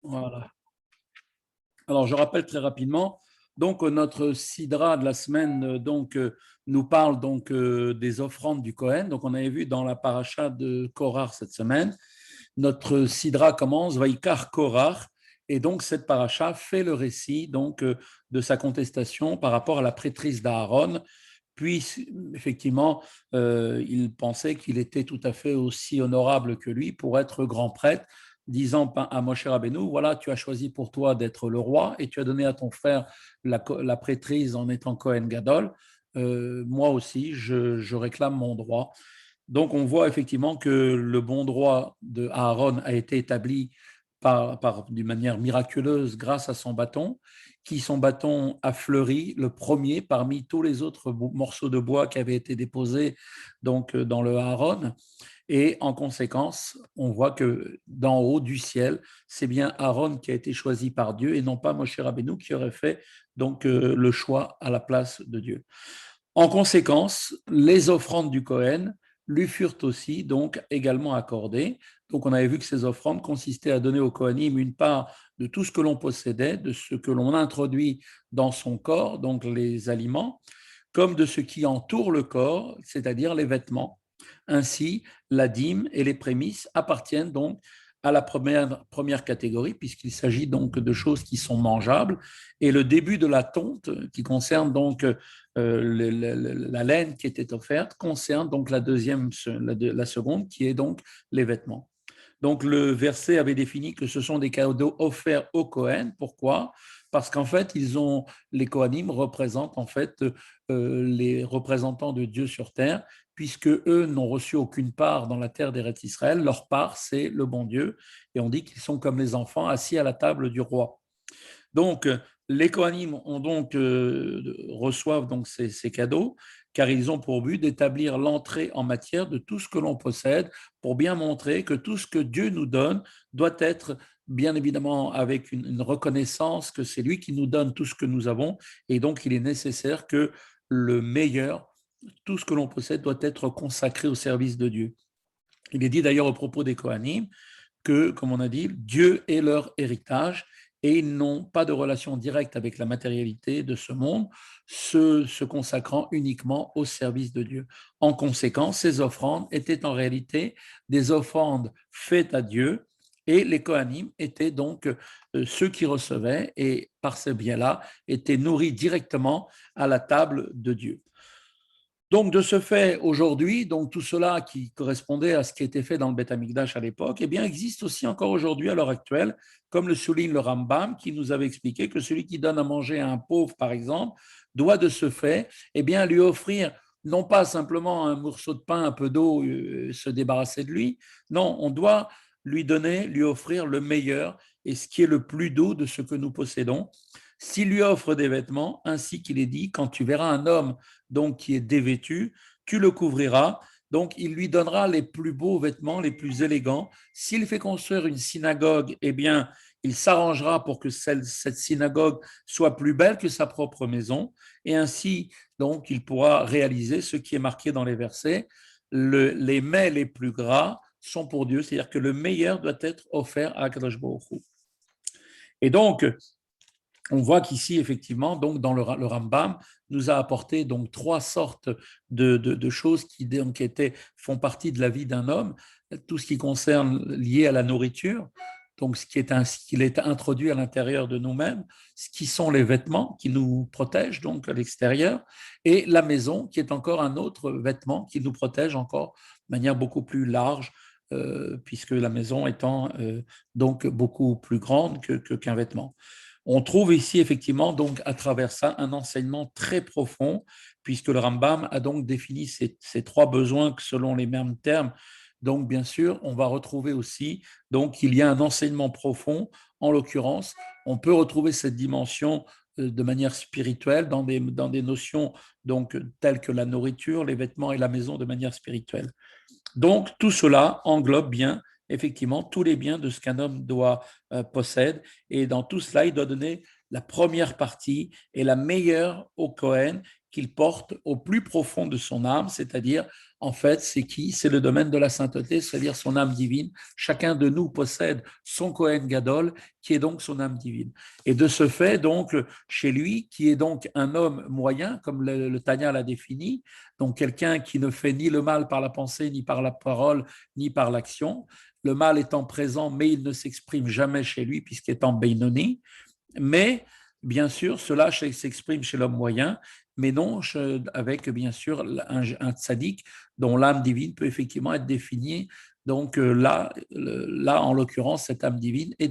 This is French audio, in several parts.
Voilà. Alors, je rappelle très rapidement, donc notre sidra de la semaine nous parle des offrandes du Cohen. Donc, on avait vu dans la paracha de Korach cette semaine, notre sidra commence, Vaikar Korach, et donc cette paracha fait le récit de sa contestation par rapport à la prêtrise d'Aaron. Puis, effectivement, il pensait qu'il était tout à fait aussi honorable que lui pour être grand prêtre, disant à Moshe Rabbeinu, voilà, tu as choisi pour toi d'être le roi et tu as donné à ton frère la prêtrise en étant Kohen Gadol. Moi aussi, je réclame mon droit. Donc, on voit effectivement que le bon droit de Aaron a été établi d'une manière miraculeuse grâce à son bâton, son bâton a fleuri, le premier parmi tous les autres morceaux de bois qui avaient été déposés dans le Aaron. Et en conséquence, on voit que d'en haut du ciel, c'est bien Aaron qui a été choisi par Dieu et non pas Moshe Rabbeinu qui aurait fait le choix à la place de Dieu. En conséquence, les offrandes du Cohen lui furent aussi donc également accordées. Donc on avait vu que ces offrandes consistaient à donner au Kohanim une part de tout ce que l'on possédait, de ce que l'on introduit dans son corps, donc les aliments, comme de ce qui entoure le corps, c'est-à-dire les vêtements. Ainsi, la dîme et les prémices appartiennent donc à la première catégorie, puisqu'il s'agit donc de choses qui sont mangeables, et le début de la tonte, qui concerne la laine qui était offerte, concerne donc la seconde, qui est donc les vêtements. Donc le verset avait défini que ce sont des cadeaux offerts aux Cohen. Pourquoi? Parce qu'en fait, les Kohanim représentent en fait les représentants de Dieu sur terre, puisque eux n'ont reçu aucune part dans la terre d'Eretz Israël. Leur part, c'est le bon Dieu, et on dit qu'ils sont comme les enfants assis à la table du roi. Donc, les Kohanim reçoivent donc ces cadeaux, car ils ont pour but d'établir l'entrée en matière de tout ce que l'on possède, pour bien montrer que tout ce que Dieu nous donne doit être bien évidemment avec une reconnaissance que c'est lui qui nous donne tout ce que nous avons, et donc il est nécessaire que le meilleur, tout ce que l'on possède doit être consacré au service de Dieu. Il est dit d'ailleurs au propos des Kohanim que, comme on a dit, Dieu est leur héritage et ils n'ont pas de relation directe avec la matérialité de ce monde, se consacrant uniquement au service de Dieu. En conséquence, ces offrandes étaient en réalité des offrandes faites à Dieu, et les Kohanim étaient donc ceux qui recevaient et par ce biais-là étaient nourris directement à la table de Dieu. Donc, de ce fait, aujourd'hui, donc tout cela qui correspondait à ce qui était fait dans le Beth Amikdash à l'époque, eh bien, existe aussi encore aujourd'hui, à l'heure actuelle, comme le souligne le Rambam, qui nous avait expliqué que celui qui donne à manger à un pauvre, par exemple, doit de ce fait, eh bien, lui offrir non pas simplement un morceau de pain, un peu d'eau, se débarrasser de lui, non, on doit lui donner, lui offrir le meilleur et ce qui est le plus doux de ce que nous possédons. S'il lui offre des vêtements, ainsi qu'il est dit, quand tu verras un homme donc qui est dévêtu, tu le couvriras. Donc, il lui donnera les plus beaux vêtements, les plus élégants. S'il fait construire une synagogue, eh bien, il s'arrangera pour que cette synagogue soit plus belle que sa propre maison. Et ainsi, donc, il pourra réaliser ce qui est marqué dans les versets. Les mets les plus gras sont pour Dieu, c'est-à-dire que le meilleur doit être offert à Kadosh Baruch Hu. Et donc, on voit qu'ici, effectivement, donc dans le Rambam, nous a apporté donc trois sortes de choses qui donc font partie de la vie d'un homme, tout ce qui concerne lié à la nourriture, donc ce qu'il est introduit à l'intérieur de nous-mêmes, ce qui sont les vêtements qui nous protègent donc à l'extérieur, et la maison qui est encore un autre vêtement qui nous protège encore de manière beaucoup plus large, puisque la maison étant donc beaucoup plus grande qu'un vêtement. On trouve ici effectivement donc à travers ça un enseignement très profond, puisque le Rambam a donc défini ces trois besoins selon les mêmes termes. Donc bien sûr, on va retrouver aussi donc il y a un enseignement profond. En l'occurrence, on peut retrouver cette dimension de manière spirituelle dans des notions donc telles que la nourriture, les vêtements et la maison de manière spirituelle. Donc, tout cela englobe bien, effectivement, tous les biens de ce qu'un homme doit possède. Et dans tout cela, il doit donner la première partie est la meilleure au Cohen qu'il porte au plus profond de son âme, c'est-à-dire, en fait, c'est qui? C'est le domaine de la sainteté, c'est-à-dire son âme divine. Chacun de nous possède son Cohen Gadol, qui est donc son âme divine. Et de ce fait, donc, chez lui, qui est donc un homme moyen, comme le Tanya l'a défini, donc quelqu'un qui ne fait ni le mal par la pensée, ni par la parole, ni par l'action, le mal étant présent, mais il ne s'exprime jamais chez lui, puisqu'étant Beinoni, mais bien sûr, cela s'exprime chez l'homme moyen, mais non avec bien sûr un tzaddik dont l'âme divine peut effectivement être définie. Donc là, en l'occurrence, cette âme divine est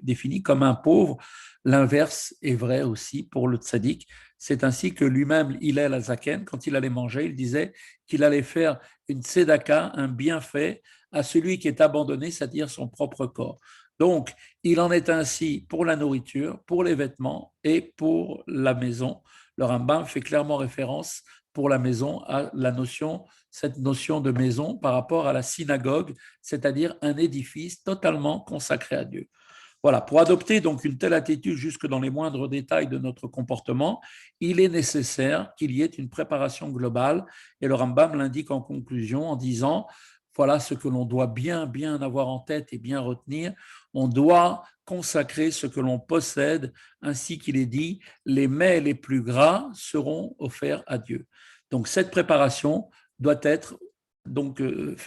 définie comme un pauvre. L'inverse est vrai aussi pour le tzaddik. C'est ainsi que lui-même, Hillel Azaken, quand il allait manger, il disait qu'il allait faire une tzedaka, un bienfait à celui qui est abandonné, c'est-à-dire son propre corps. Donc, il en est ainsi pour la nourriture, pour les vêtements et pour la maison. Le Rambam fait clairement référence pour la maison à cette notion de maison par rapport à la synagogue, c'est-à-dire un édifice totalement consacré à Dieu. Voilà, pour adopter donc une telle attitude jusque dans les moindres détails de notre comportement, il est nécessaire qu'il y ait une préparation globale. Et le Rambam l'indique en conclusion en disant, voilà ce que l'on doit bien avoir en tête et bien retenir. On doit consacrer ce que l'on possède, ainsi qu'il est dit, les mets les plus gras seront offerts à Dieu. Donc cette préparation doit être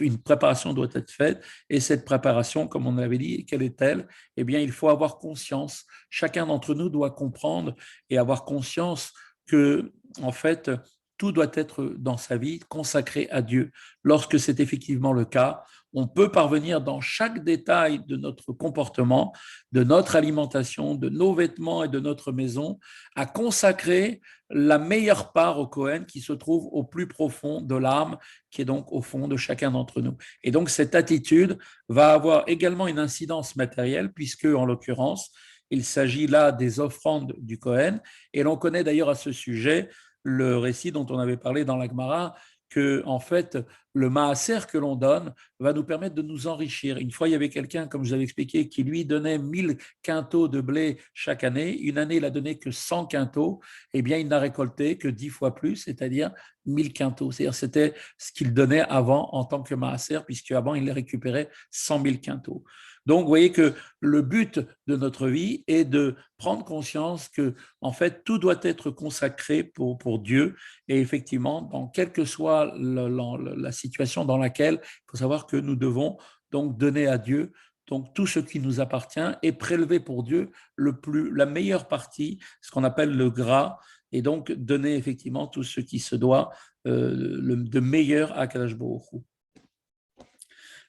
une préparation doit être faite, et cette préparation, comme on avait dit, quelle est-elle? Eh bien, il faut avoir conscience. Chacun d'entre nous doit comprendre et avoir conscience que, en fait, tout doit être dans sa vie consacré à Dieu. Lorsque c'est effectivement le cas, on peut parvenir dans chaque détail de notre comportement, de notre alimentation, de nos vêtements et de notre maison, à consacrer la meilleure part au Cohen qui se trouve au plus profond de l'âme, qui est donc au fond de chacun d'entre nous. Et donc cette attitude va avoir également une incidence matérielle, puisque en l'occurrence, il s'agit là des offrandes du Cohen, et l'on connaît d'ailleurs à ce sujet le récit dont on avait parlé dans la Gemara, que en fait le maaser que l'on donne va nous permettre de nous enrichir. Une fois, il y avait quelqu'un, comme je vous avais expliqué, qui lui donnait 1000 quintaux de blé chaque année. Une année, il a donné que 100 quintaux. Eh bien, il n'a récolté que 10 fois plus, c'est-à-dire 1000 quintaux. C'est-à-dire c'était ce qu'il donnait avant en tant que maaser, puisque avant il récupérait 100 000 quintaux. Donc, vous voyez que le but de notre vie est de prendre conscience que, en fait, tout doit être consacré pour Dieu. Et effectivement, dans quelle que soit la situation dans laquelle, il faut savoir que nous devons donc donner à Dieu donc tout ce qui nous appartient et prélever pour Dieu la meilleure partie, ce qu'on appelle le gras, et donc donner effectivement tout ce qui se doit de meilleur à Kadosh Baruch Hu.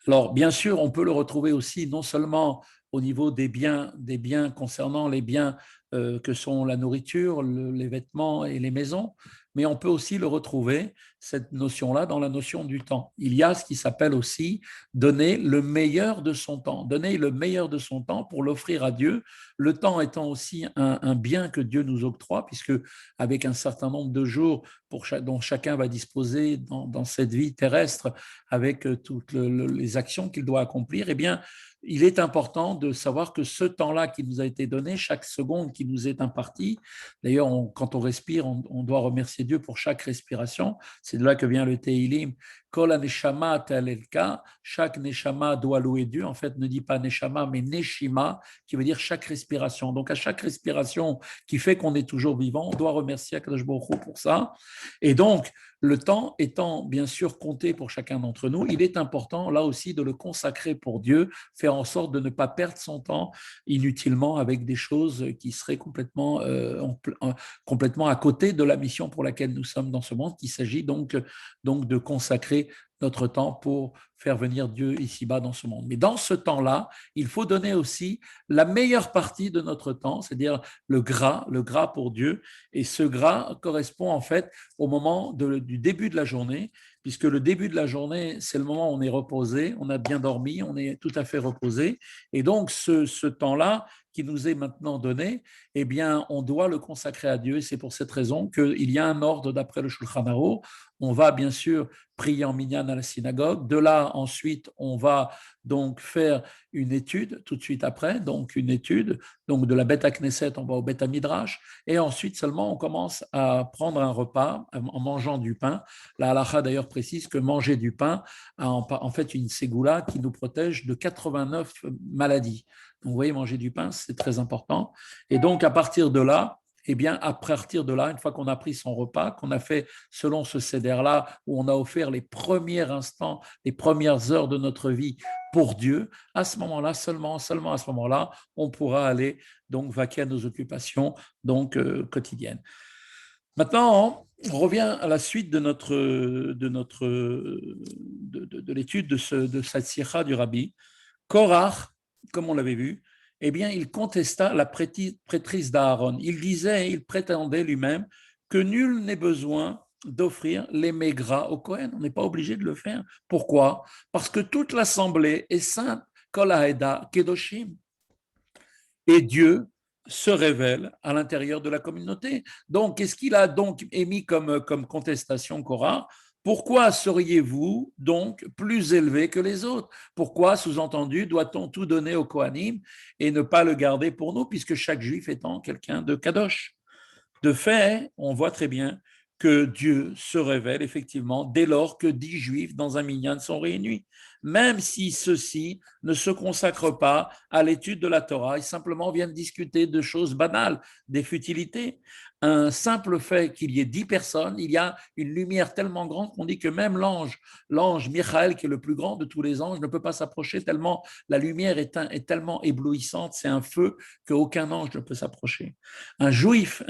Alors, bien sûr, on peut le retrouver aussi non seulement au niveau des biens concernant les biens que sont la nourriture, les vêtements et les maisons, mais on peut aussi le retrouver, cette notion-là, dans la notion du temps. Il y a ce qui s'appelle aussi donner le meilleur de son temps, donner le meilleur de son temps pour l'offrir à Dieu, le temps étant aussi un bien que Dieu nous octroie, puisque avec un certain nombre de jours dont chacun va disposer dans cette vie terrestre, avec toutes les actions qu'il doit accomplir, eh bien, il est important de savoir que ce temps-là qui nous a été donné, chaque seconde qui nous est impartie, d'ailleurs, quand on respire, on doit remercier Dieu pour chaque respiration. C'est de là que vient le Teilim. Kol neshama talelka, chaque neshama doit louer Dieu. En fait, ne dit pas neshama, mais neshima, qui veut dire chaque respiration. Donc, à chaque respiration qui fait qu'on est toujours vivant, on doit remercier Akadosh Baruch Hu pour ça. Et donc, le temps étant bien sûr compté pour chacun d'entre nous, il est important là aussi de le consacrer pour Dieu, faire en sorte de ne pas perdre son temps inutilement avec des choses qui seraient complètement à côté de la mission pour laquelle nous sommes dans ce monde. Il s'agit donc de consacrer notre temps pour faire venir Dieu ici-bas dans ce monde. Mais dans ce temps-là, il faut donner aussi la meilleure partie de notre temps, c'est-à-dire le gras pour Dieu. Et ce gras correspond en fait au moment du début de la journée, puisque le début de la journée, c'est le moment où on est reposé, on a bien dormi, on est tout à fait reposé. Et donc, ce temps-là qui nous est maintenant donné, eh bien, on doit le consacrer à Dieu. Et c'est pour cette raison qu'il y a un ordre d'après le Shulchan Aruch. On va bien sûr prier en minyan à la synagogue. De là, ensuite, on va donc faire une étude tout de suite après, donc une étude, donc de la Beth Knesset, on va au Beth Midrash, et ensuite seulement on commence à prendre un repas en mangeant du pain. La halakha d'ailleurs précise que manger du pain a en fait une ségoula qui nous protège de 89 maladies. Donc vous voyez, manger du pain, c'est très important. Et donc à partir de là, eh bien, à partir de là, une fois qu'on a pris son repas, qu'on a fait selon ce seder-là, où on a offert les premiers instants, les premières heures de notre vie pour Dieu, à ce moment-là, seulement à ce moment-là, on pourra aller donc vaquer à nos occupations donc quotidiennes. Maintenant, on revient à la suite de l'étude de cette sira du Rabbi. Korach, comme on l'avait vu, eh bien, il contesta la prêtrise d'Aaron. Il disait, il prétendait lui-même que nul n'est besoin d'offrir les maigras au Kohen. On n'est pas obligé de le faire. Pourquoi? Parce que toute l'assemblée est sainte, Kol Haeda Kedoshim. Et Dieu se révèle à l'intérieur de la communauté. Donc, qu'est-ce qu'il a donc émis comme contestation, Korah? Pourquoi seriez-vous donc plus élevé que les autres? Pourquoi, sous-entendu, doit-on tout donner au Kohanim et ne pas le garder pour nous, puisque chaque juif étant quelqu'un de kadosh? De fait, on voit très bien que Dieu se révèle effectivement dès lors que 10 juifs dans un minyan sont réunis, même si ceux-ci ne se consacrent pas à l'étude de la Torah et simplement viennent discuter de choses banales, des futilités. Un simple fait qu'il y ait 10 personnes, il y a une lumière tellement grande qu'on dit que même l'ange Michael, qui est le plus grand de tous les anges, ne peut pas s'approcher tellement la lumière est tellement éblouissante, c'est un feu qu'aucun ange ne peut s'approcher. Un juif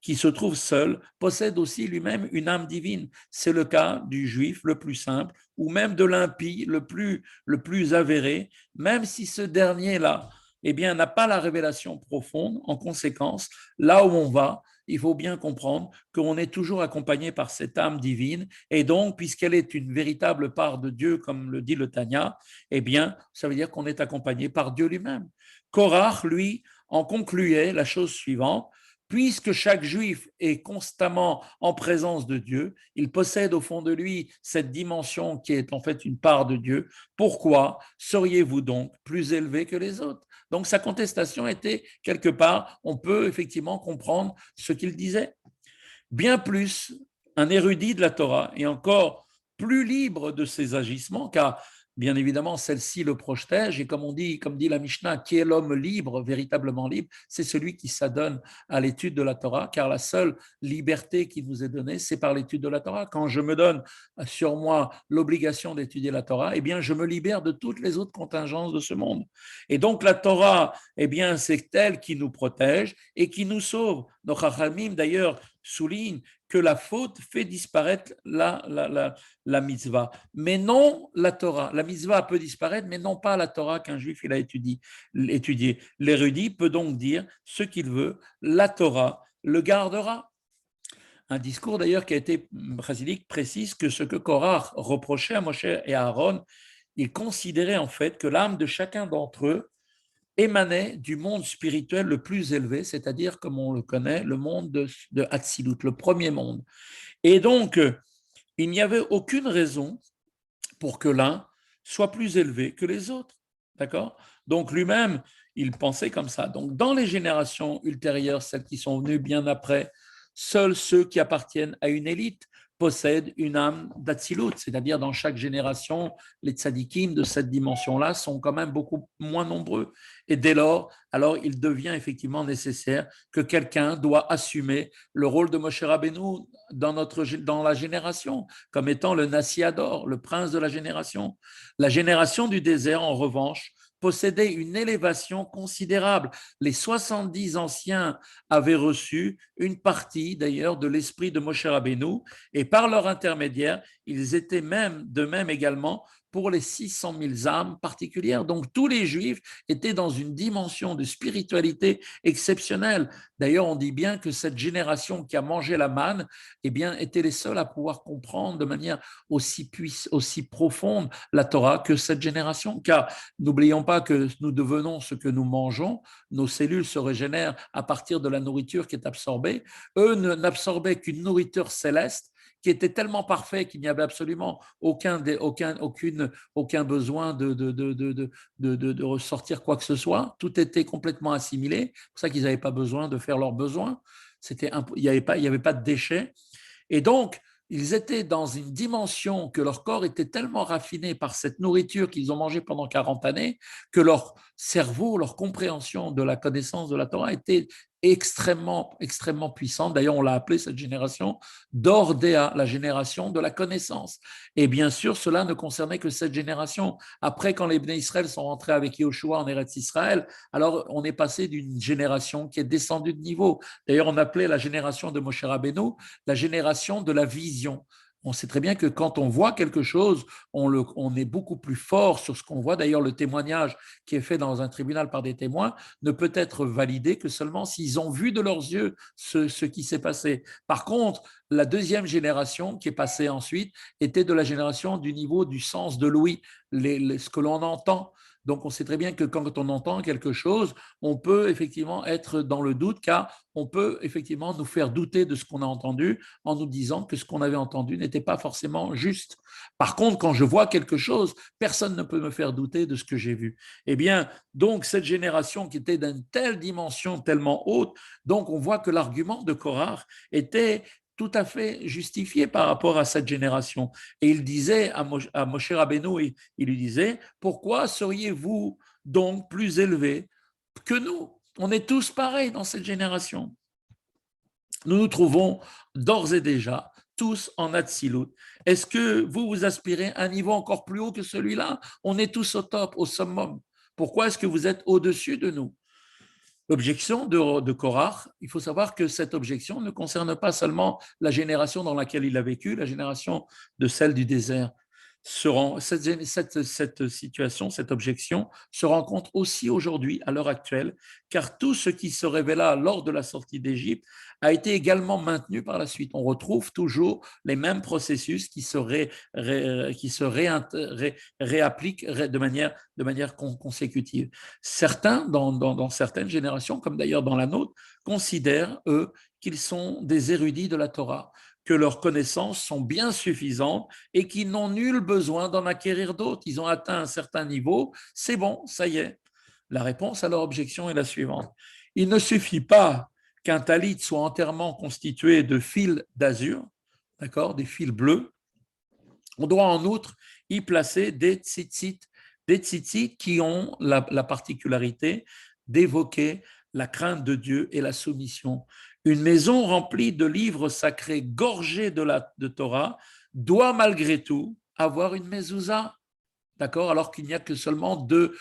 qui se trouve seul possède aussi lui-même une âme divine. C'est le cas du juif le plus simple ou même de l'impie le plus avéré, même si ce dernier-là eh bien, n'a pas la révélation profonde. En conséquence, là où on va, il faut bien comprendre qu'on est toujours accompagné par cette âme divine. Et donc, puisqu'elle est une véritable part de Dieu, comme le dit le Tanya, eh bien, ça veut dire qu'on est accompagné par Dieu lui-même. Korach, lui, en concluait la chose suivante. Puisque chaque juif est constamment en présence de Dieu, il possède au fond de lui cette dimension qui est en fait une part de Dieu. Pourquoi seriez-vous donc plus élevé que les autres? Donc sa contestation était quelque part, on peut effectivement comprendre ce qu'il disait. Bien plus, un érudit de la Torah est encore plus libre de ses agissements, car bien évidemment, celle-ci le protège, et comme dit la Mishnah, qui est l'homme libre, véritablement libre, c'est celui qui s'adonne à l'étude de la Torah, car la seule liberté qui nous est donnée, c'est par l'étude de la Torah. Quand je me donne sur moi l'obligation d'étudier la Torah, eh bien, je me libère de toutes les autres contingences de ce monde. Et donc, la Torah, eh bien, c'est elle qui nous protège et qui nous sauve. Nos Chachamim, d'ailleurs, soulignent que la faute fait disparaître la mitzvah, mais non la Torah. La mitzvah peut disparaître, mais non pas la Torah qu'un juif il a étudié. L'érudit peut donc dire ce qu'il veut, la Torah le gardera. Un discours d'ailleurs qui a été chassidique précise que ce que Korach reprochait à Moshe et à Aaron, il considérait en fait que l'âme de chacun d'entre eux émanait du monde spirituel le plus élevé, c'est-à-dire, comme on le connaît, le monde de Hatzilut, le premier monde. Et donc, il n'y avait aucune raison pour que l'un soit plus élevé que les autres. D'accord? Donc, lui-même, il pensait comme ça. Donc, dans les générations ultérieures, celles qui sont venues bien après, seuls ceux qui appartiennent à une élite possèdent une âme d'Atsilut, c'est-à-dire dans chaque génération, les tzadikim de cette dimension-là sont quand même beaucoup moins nombreux. Et dès lors, alors il devient effectivement nécessaire que quelqu'un doit assumer le rôle de Moshe Rabbeinu dans la génération, comme étant le Nassi Ador, le prince de la génération. La génération du désert, en revanche, possédait une élévation considérable. Les 70 anciens avaient reçu une partie d'ailleurs de l'esprit de Moshe Rabbeinu et par leur intermédiaire, ils étaient même de même également pour les 600 000 âmes particulières. Donc tous les juifs étaient dans une dimension de spiritualité exceptionnelle. D'ailleurs, on dit bien que cette génération qui a mangé la manne, eh bien, étaient les seuls à pouvoir comprendre de manière aussi profonde la Torah que cette génération. Car n'oublions pas que nous devenons ce que nous mangeons. Nos cellules se régénèrent à partir de la nourriture qui est absorbée. Eux n'absorbaient qu'une nourriture céleste qui était tellement parfait qu'il n'y avait absolument aucun besoin de ressortir quoi que ce soit. Tout était complètement assimilé. C'est pour ça qu'ils n'avaient pas besoin de faire leurs besoins. Il n'y avait pas de déchets. Et donc, ils étaient dans une dimension que leur corps était tellement raffiné par cette nourriture qu'ils ont mangée pendant 40 années que leur cerveau, leur compréhension de la connaissance de la Torah était extrêmement, extrêmement puissante. D'ailleurs, on l'a appelée cette génération d'Ordéa, la génération de la connaissance. Et bien sûr, cela ne concernait que cette génération. Après, quand les Bnei Israël sont rentrés avec Yahushua en Eretz Israël, alors on est passé d'une génération qui est descendue de niveau. D'ailleurs, on appelait la génération de Moshe Rabbeinu la génération de la vision. On sait très bien que quand on voit quelque chose, on est beaucoup plus fort sur ce qu'on voit. D'ailleurs, le témoignage qui est fait dans un tribunal par des témoins ne peut être validé que seulement s'ils ont vu de leurs yeux ce qui s'est passé. Par contre, la deuxième génération qui est passée ensuite était de la génération du niveau du sens de l'ouïe, ce que l'on entend. Donc, on sait très bien que quand on entend quelque chose, on peut effectivement être dans le doute, car on peut effectivement nous faire douter de ce qu'on a entendu en nous disant que ce qu'on avait entendu n'était pas forcément juste. Par contre, quand je vois quelque chose, personne ne peut me faire douter de ce que j'ai vu. Eh bien, donc, cette génération qui était d'une telle dimension tellement haute, donc on voit que l'argument de Korach était tout à fait justifié par rapport à cette génération. Et il disait à Moshe Rabbeinu, il lui disait, pourquoi seriez-vous donc plus élevés que nous? On est tous pareils dans cette génération. Nous nous trouvons d'ores et déjà tous en Atsilut. Est-ce que vous aspirez à un niveau encore plus haut que celui-là? On est tous au top, au summum. Pourquoi est-ce que vous êtes au-dessus de nous? L'objection de Korach, il faut savoir que cette objection ne concerne pas seulement la génération dans laquelle il a vécu, la génération de celle du désert. Cette situation, cette objection se rencontre aussi aujourd'hui, à l'heure actuelle, car tout ce qui se révéla lors de la sortie d'Égypte a été également maintenu par la suite. On retrouve toujours les mêmes processus qui se réappliquent de manière consécutive. Certains, dans certaines générations, comme d'ailleurs dans la nôtre, considèrent, eux, qu'ils sont des érudits de la Torah, que leurs connaissances sont bien suffisantes et qu'ils n'ont nul besoin d'en acquérir d'autres. Ils ont atteint un certain niveau, c'est bon, ça y est. La réponse à leur objection est la suivante. Il ne suffit pas qu'un talit soit entièrement constitué de fils d'azur, d'accord, des fils bleus. On doit en outre y placer des tzitzit qui ont la particularité d'évoquer la crainte de Dieu et la soumission. Une maison remplie de livres sacrés gorgés de Torah doit malgré tout avoir une mezouza, d'accord, alors qu'il n'y a que seulement deux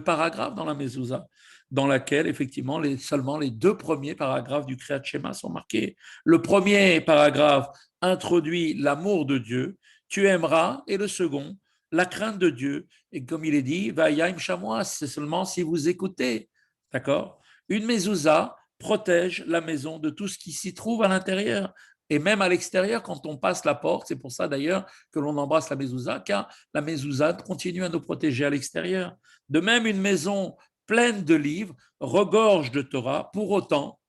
paragraphes dans la mezouza, dans laquelle effectivement seulement les deux premiers paragraphes du Kriyat Shema sont marqués. Le premier paragraphe introduit l'amour de Dieu, tu aimeras, et le second, la crainte de Dieu. Et comme il est dit, Vayim Shamois, c'est seulement si vous écoutez. D'accord? Une mezouza protège la maison de tout ce qui s'y trouve à l'intérieur. Et même à l'extérieur, quand on passe la porte, c'est pour ça d'ailleurs que l'on embrasse la mezouza, car la mezouza continue à nous protéger à l'extérieur. De même, une maison pleine de livres regorge de Torah. Pour autant,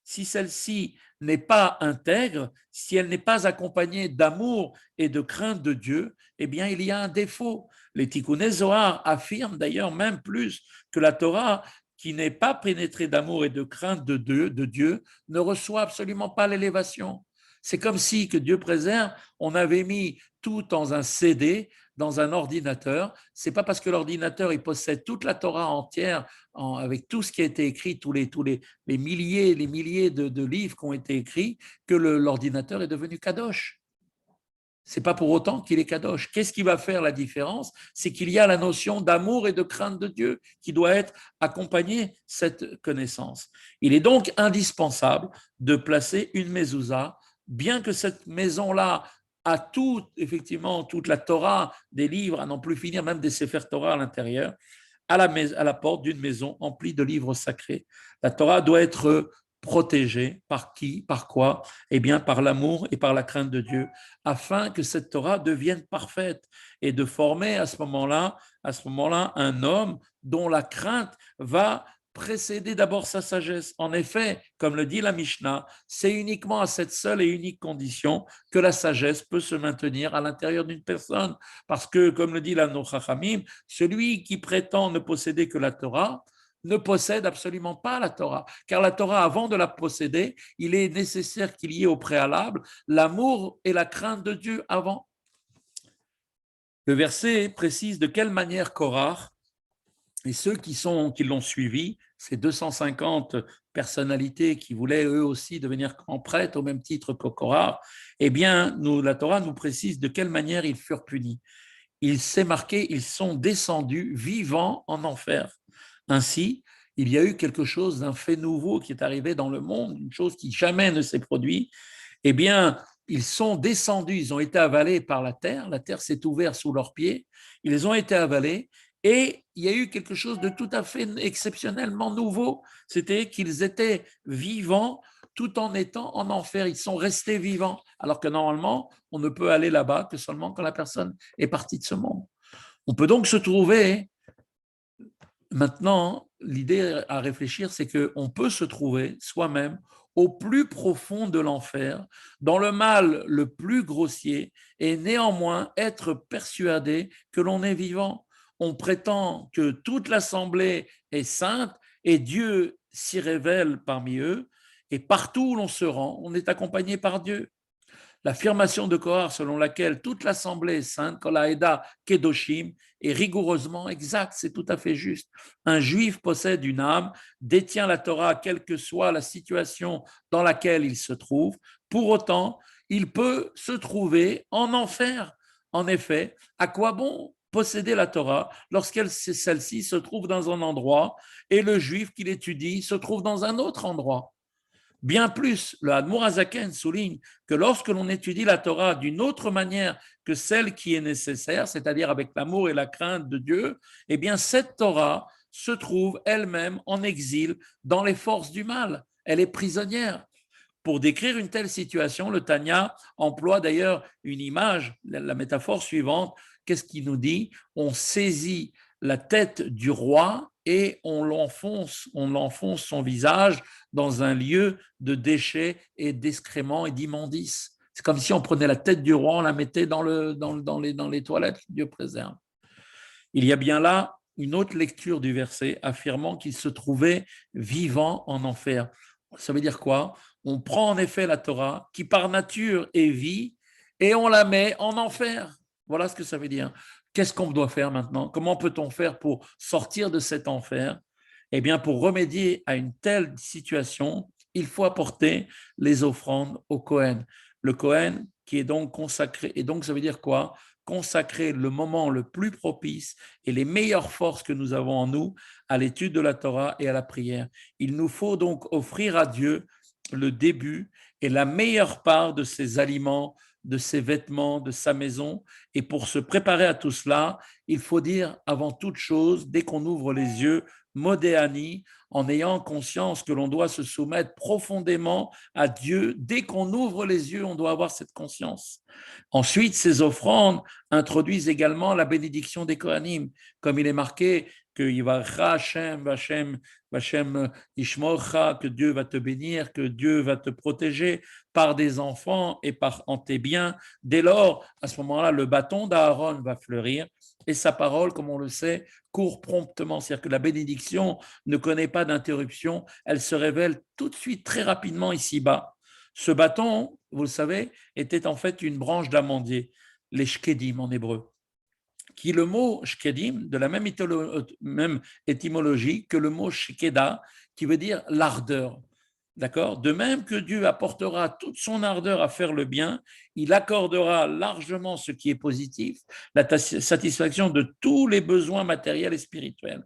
si celle-ci n'est pas intègre, si elle n'est pas accompagnée d'amour et de crainte de Dieu, eh bien, il y a un défaut. Les Tikkuné Zohar affirment d'ailleurs même plus que la Torah, qui n'est pas pénétrée d'amour et de crainte de Dieu, ne reçoit absolument pas l'élévation. C'est comme si, que Dieu préserve, on avait mis tout dans un CD, dans un ordinateur. C'est pas parce que l'ordinateur il possède toute la Torah entière avec tout ce qui a été écrit, les milliers de livres qui ont été écrits, que l'ordinateur est devenu kadosh. C'est pas pour autant qu'il est kadosh. Qu'est-ce qui va faire la différence? C'est qu'il y a la notion d'amour et de crainte de Dieu qui doit être accompagnée cette connaissance. Il est donc indispensable de placer une mezouza, bien que cette maison-là a tout, effectivement, toute la Torah, des livres, à n'en plus finir, même des Sefer Torah à l'intérieur, à la porte d'une maison emplie de livres sacrés. La Torah doit être protégée par qui, par quoi? Eh bien, par l'amour et par la crainte de Dieu, afin que cette Torah devienne parfaite et de former à ce moment-là un homme dont la crainte va précéder d'abord sa sagesse. En effet, comme le dit la Mishnah, c'est uniquement à cette seule et unique condition que la sagesse peut se maintenir à l'intérieur d'une personne. Parce que, comme le dit la Chachamim, celui qui prétend ne posséder que la Torah ne possède absolument pas la Torah. Car la Torah, avant de la posséder, il est nécessaire qu'il y ait au préalable l'amour et la crainte de Dieu avant. Le verset précise de quelle manière Korah et ceux qui l'ont suivi, ces 250 personnalités qui voulaient eux aussi devenir grands prêtres au même titre que Korah, eh bien, la Torah nous précise de quelle manière ils furent punis. Il s'est marqué, ils sont descendus vivants en enfer. Ainsi, il y a eu quelque chose d'un fait nouveau qui est arrivé dans le monde, une chose qui jamais ne s'est produite. Eh bien, ils sont descendus, ils ont été avalés par la terre s'est ouverte sous leurs pieds, ils ont été avalés, et il y a eu quelque chose de tout à fait exceptionnellement nouveau, c'était qu'ils étaient vivants tout en étant en enfer, ils sont restés vivants, alors que normalement, on ne peut aller là-bas que seulement quand la personne est partie de ce monde. On peut donc se trouver, maintenant, l'idée à réfléchir, c'est qu'on peut se trouver soi-même au plus profond de l'enfer, dans le mal le plus grossier, et néanmoins être persuadé que l'on est vivant. On prétend que toute l'assemblée est sainte et Dieu s'y révèle parmi eux, et partout où l'on se rend, on est accompagné par Dieu. L'affirmation de Kohar selon laquelle toute l'assemblée est sainte, Kol Haeda Kedoshim, est rigoureusement exacte, c'est tout à fait juste. Un juif possède une âme, détient la Torah, quelle que soit la situation dans laquelle il se trouve. Pour autant, il peut se trouver en enfer. En effet, à quoi bon posséder la Torah lorsqu'elle celle-ci se trouve dans un endroit et le juif qui l'étudie se trouve dans un autre endroit? Bien plus, le Admour Azaken souligne que lorsque l'on étudie la Torah d'une autre manière que celle qui est nécessaire, c'est-à-dire avec l'amour et la crainte de Dieu, eh bien cette Torah se trouve elle-même en exil dans les forces du mal. Elle est prisonnière. Pour décrire une telle situation, le Tanya emploie d'ailleurs une image, la métaphore suivante. Qu'est-ce qu'il nous dit? On saisit la tête du roi et on l'enfonce son visage dans un lieu de déchets et d'excréments et d'immondices. C'est comme si on prenait la tête du roi, on la mettait dans les toilettes, Dieu préserve. Il y a bien là une autre lecture du verset affirmant qu'il se trouvait vivant en enfer. Ça veut dire quoi? On prend en effet la Torah, qui par nature est vie, et on la met en enfer. Voilà ce que ça veut dire. Qu'est-ce qu'on doit faire maintenant? Comment peut-on faire pour sortir de cet enfer? Eh bien, pour remédier à une telle situation, il faut apporter les offrandes au Kohen. Le Kohen qui est donc consacré. Et donc, ça veut dire quoi? Consacrer le moment le plus propice et les meilleures forces que nous avons en nous à l'étude de la Torah et à la prière. Il nous faut donc offrir à Dieu le début et la meilleure part de ses aliments, de ses vêtements, de sa maison. Et pour se préparer à tout cela, il faut dire avant toute chose, dès qu'on ouvre les yeux, Modéani, en ayant conscience que l'on doit se soumettre profondément à Dieu. Dès qu'on ouvre les yeux, on doit avoir cette conscience. Ensuite, ces offrandes introduisent également la bénédiction des Kohanim, comme il est marqué que Yivarcha Hashem, Vashem Ishmorcha, que Dieu va te bénir, que Dieu va te protéger par des enfants et par en tes biens. Dès lors, à ce moment-là, le bâton d'Aaron va fleurir et sa parole, comme on le sait, court promptement. C'est-à-dire que la bénédiction ne connaît pas d'interruption, elle se révèle tout de suite, très rapidement ici-bas. Ce bâton, vous le savez, était en fait une branche d'amandier, les shkedim en hébreu, qui le mot shkedim, de la même étymologie que le mot shkeda, qui veut dire l'ardeur. D'accord? De même que Dieu apportera toute son ardeur à faire le bien, il accordera largement ce qui est positif, la satisfaction de tous les besoins matériels et spirituels.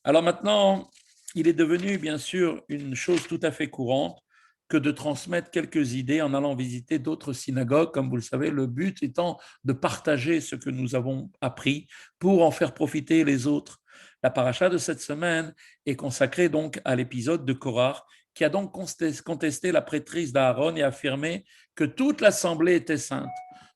Alors maintenant, il est devenu bien sûr une chose tout à fait courante que de transmettre quelques idées en allant visiter d'autres synagogues, comme vous le savez, le but étant de partager ce que nous avons appris pour en faire profiter les autres. La paracha de cette semaine est consacrée donc à l'épisode de Korah, qui a donc contesté la prêtrise d'Aaron et affirmé que toute l'assemblée était sainte.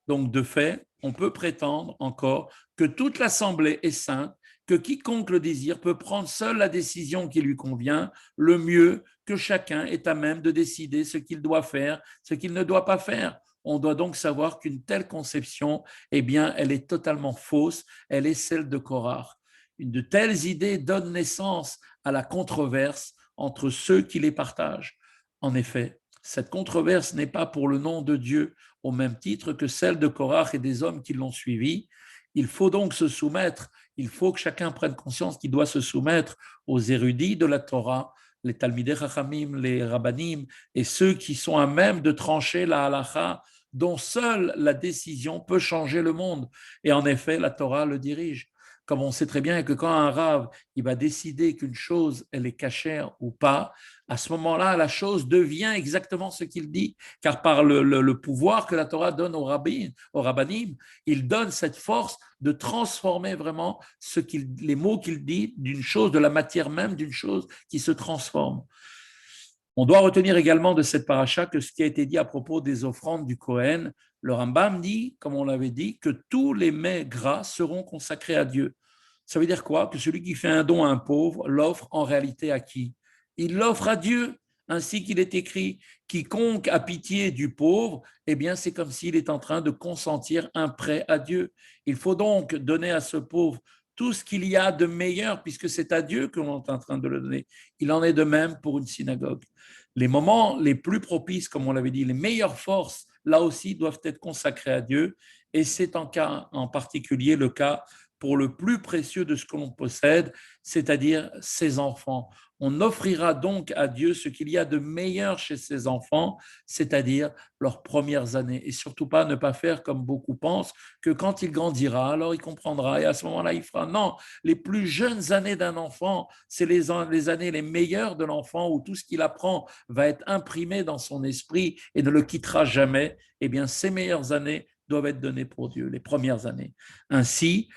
Donc de fait, on peut prétendre encore que toute l'assemblée est sainte, que quiconque le désire peut prendre seul la décision qui lui convient, le mieux que chacun est à même de décider ce qu'il doit faire, ce qu'il ne doit pas faire. On doit donc savoir qu'une telle conception, eh bien, elle est totalement fausse, elle est celle de Korah. De telles idées donnent naissance à la controverse entre ceux qui les partagent. En effet, cette controverse n'est pas pour le nom de Dieu, au même titre que celle de Korah et des hommes qui l'ont suivi. Il faut donc se soumettre, il faut que chacun prenne conscience qu'il doit se soumettre aux érudits de la Torah, les Talmidei Chachamim, les Rabbanim, et ceux qui sont à même de trancher la halacha, dont seule la décision peut changer le monde. Et en effet, la Torah le dirige. Comme on sait très bien que quand un rave il va décider qu'une chose elle est cachère ou pas, à ce moment-là, la chose devient exactement ce qu'il dit, car par le pouvoir que la Torah donne aux rabbins, aux rabbanim, il donne cette force de transformer vraiment les mots qu'il dit d'une chose, de la matière même d'une chose qui se transforme. On doit retenir également de cette paracha que ce qui a été dit à propos des offrandes du Kohen, le Rambam dit, comme on l'avait dit, que tous les mets gras seront consacrés à Dieu. Ça veut dire quoi? Que celui qui fait un don à un pauvre l'offre en réalité à qui? Il l'offre à Dieu, ainsi qu'il est écrit, quiconque a pitié du pauvre, eh bien c'est comme s'il est en train de consentir un prêt à Dieu. Il faut donc donner à ce pauvre tout ce qu'il y a de meilleur, puisque c'est à Dieu que l'on est en train de le donner. Il en est de même pour une synagogue. Les moments les plus propices, comme on l'avait dit, les meilleures forces, là aussi, doivent être consacrées à Dieu. Et c'est en particulier le cas pour le plus précieux de ce que l'on possède, c'est-à-dire ses enfants. On offrira donc à Dieu ce qu'il y a de meilleur chez ses enfants, c'est-à-dire leurs premières années. Et surtout pas ne pas faire comme beaucoup pensent, que quand il grandira, alors il comprendra et à ce moment-là, il fera. Non, les plus jeunes années d'un enfant, c'est les années les meilleures de l'enfant où tout ce qu'il apprend va être imprimé dans son esprit et ne le quittera jamais. Eh bien, ces meilleures années doivent être données pour Dieu, les premières années. Ainsi,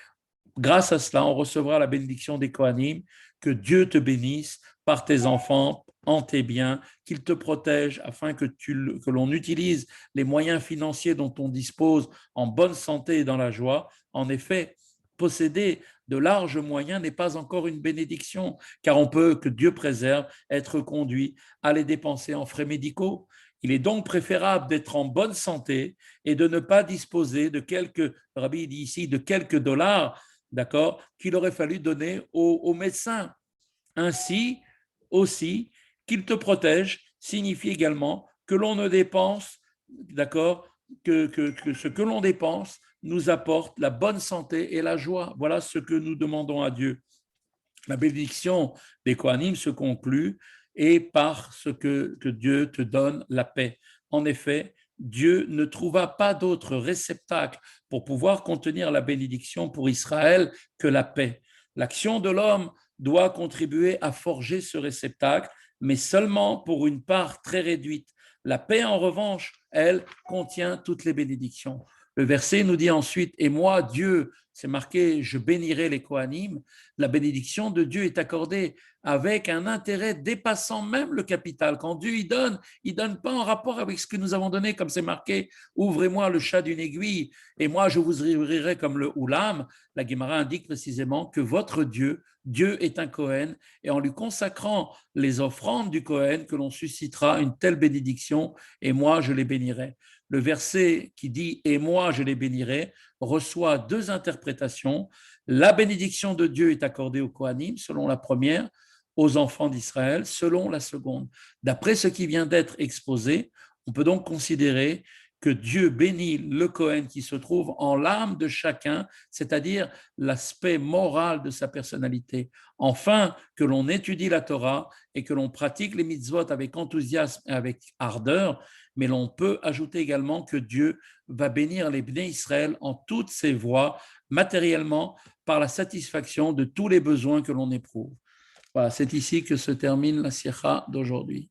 grâce à cela, on recevra la bénédiction des Kohanim, que Dieu te bénisse par tes enfants, en tes biens, qu'il te protège afin que l'on utilise les moyens financiers dont on dispose en bonne santé et dans la joie. En effet, posséder de larges moyens n'est pas encore une bénédiction, car on peut, que Dieu préserve, être conduit à les dépenser en frais médicaux. Il est donc préférable d'être en bonne santé et de ne pas disposer de quelques, Rabbi dit ici, de quelques dollars, d'accord, qu'il aurait fallu donner aux médecins. Ainsi, aussi, qu'il te protège signifie également que l'on ne dépense, d'accord, que ce que l'on dépense nous apporte la bonne santé et la joie. Voilà ce que nous demandons à Dieu. La bénédiction des Kohanim se conclut et par ce que Dieu te donne la paix. En effet, Dieu ne trouva pas d'autre réceptacle pour pouvoir contenir la bénédiction pour Israël que la paix. L'action de l'homme doit contribuer à forger ce réceptacle, mais seulement pour une part très réduite. La paix, en revanche, elle contient toutes les bénédictions. Le verset nous dit ensuite, et moi, Dieu, c'est marqué, je bénirai les Kohanim, la bénédiction de Dieu est accordée avec un intérêt dépassant même le capital. Quand Dieu il donne pas en rapport avec ce que nous avons donné, comme c'est marqué, ouvrez-moi le chat d'une aiguille et moi je vous ouvrirai comme le Oulam. La Guémara indique précisément que votre Dieu, Dieu est un Kohen et en lui consacrant les offrandes du Kohen que l'on suscitera une telle bénédiction et moi je les bénirai. Le verset qui dit « et moi je les bénirai » reçoit deux interprétations. La bénédiction de Dieu est accordée aux Kohanim, selon la première, aux enfants d'Israël, selon la seconde. D'après ce qui vient d'être exposé, on peut donc considérer que Dieu bénit le Kohen qui se trouve en l'âme de chacun, c'est-à-dire l'aspect moral de sa personnalité. Enfin, que l'on étudie la Torah et que l'on pratique les mitzvot avec enthousiasme et avec ardeur, mais l'on peut ajouter également que Dieu va bénir les Bnei Israël en toutes ses voies, matériellement, par la satisfaction de tous les besoins que l'on éprouve. Voilà, c'est ici que se termine la Sikha d'aujourd'hui.